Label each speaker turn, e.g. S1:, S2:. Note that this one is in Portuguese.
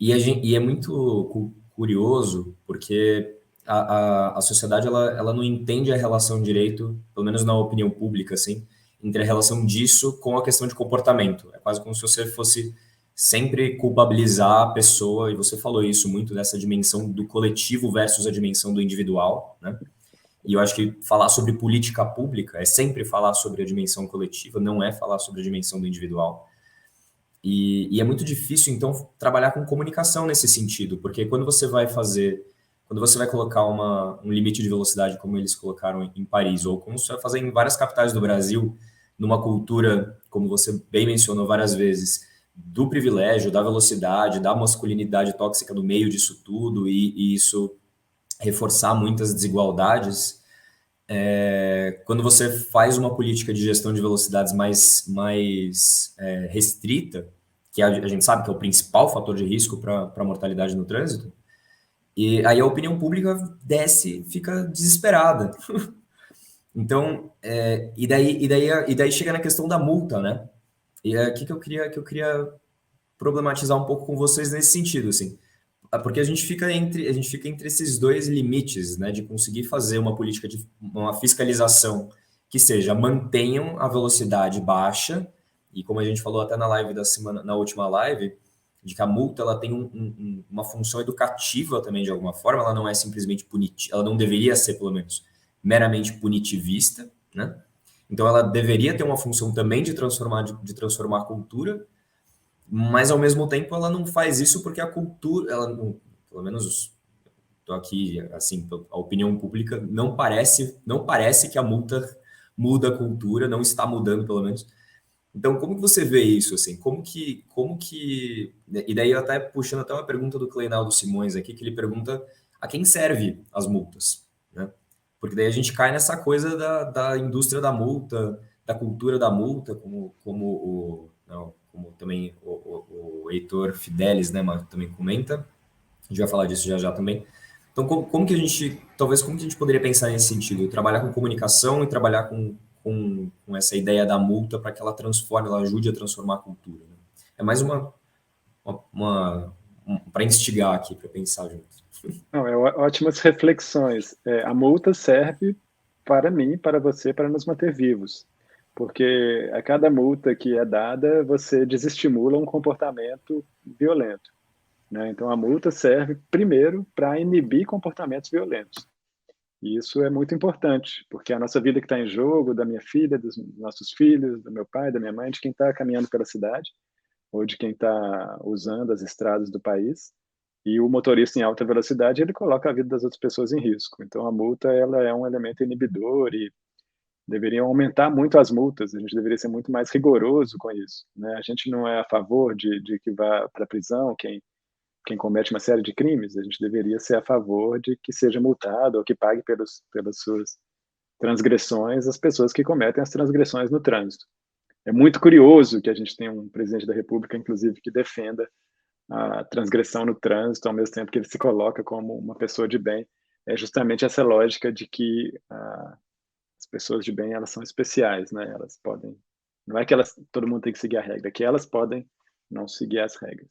S1: E é muito curioso, porque a sociedade ela não entende a relação direito, pelo menos na opinião pública, assim, entre a relação disso com a questão de comportamento. É quase como se você fosse sempre culpabilizar a pessoa, e você falou isso muito, dessa dimensão do coletivo versus a dimensão do individual, né? E eu acho que falar sobre política pública é sempre falar sobre a dimensão coletiva, não é falar sobre a dimensão do individual. E é muito difícil, então, trabalhar com comunicação nesse sentido, porque quando você vai colocar um limite de velocidade, como eles colocaram em Paris, ou como você vai fazer em várias capitais do Brasil, numa cultura, como você bem mencionou várias vezes, do privilégio, da velocidade, da masculinidade tóxica no meio disso tudo, e isso reforçar muitas desigualdades, quando você faz uma política de gestão de velocidades mais restrita, que a gente sabe que é o principal fator de risco para a mortalidade no trânsito, e aí a opinião pública desce, fica desesperada. Então, e daí chega na questão da multa, né? E é aqui que eu queria problematizar um pouco com vocês nesse sentido, assim. Porque a gente fica entre esses dois limites, né, de conseguir fazer uma política de uma fiscalização que seja mantenham a velocidade baixa, e como a gente falou até na live da semana, na última live, de que a multa ela tem uma função educativa também de alguma forma, ela não é simplesmente punitiva, ela não deveria ser pelo menos meramente punitivista, né? Então ela deveria ter uma função também de transformar a cultura, mas ao mesmo tempo ela não faz isso porque a cultura, ela não, pelo menos estou aqui assim, a opinião pública não parece que a multa muda a cultura, não está mudando pelo menos. Então, como que você vê isso assim? Como que e daí até puxando até uma pergunta do Cleinaldo Simões aqui, que ele pergunta a quem serve as multas, né? Porque daí a gente cai nessa coisa da indústria da multa, da cultura da multa, como também o Heitor Fidelis, né, mas também comenta. A gente vai falar disso já já também. Então, como que a gente, talvez, como que a gente poderia pensar nesse sentido? Trabalhar com comunicação e trabalhar com essa ideia da multa para que ela transforme, ela ajude a transformar a cultura, né? É mais para instigar aqui, para pensar junto.
S2: Não, ótimas reflexões. A multa serve para mim, para você, para nos manter vivos. Porque a cada multa que é dada, você desestimula um comportamento violento, né? Então, a multa serve, primeiro, para inibir comportamentos violentos. E isso é muito importante, porque a nossa vida que está em jogo, da minha filha, dos nossos filhos, do meu pai, da minha mãe, de quem está caminhando pela cidade, ou de quem está usando as estradas do país, e o motorista em alta velocidade, ele coloca a vida das outras pessoas em risco. Então, a multa ela é um elemento inibidor e deveriam aumentar muito as multas, a gente deveria ser muito mais rigoroso com isso, né? A gente não é a favor de que vá para a prisão quem comete uma série de crimes, a gente deveria ser a favor de que seja multado ou que pague pelas suas transgressões as pessoas que cometem as transgressões no trânsito. É muito curioso que a gente tenha um presidente da República, inclusive, que defenda a transgressão no trânsito, ao mesmo tempo que ele se coloca como uma pessoa de bem. É justamente essa lógica de que as pessoas de bem elas são especiais, né? Elas podem, não é que todo mundo tem que seguir a regra, é que elas podem não seguir as regras.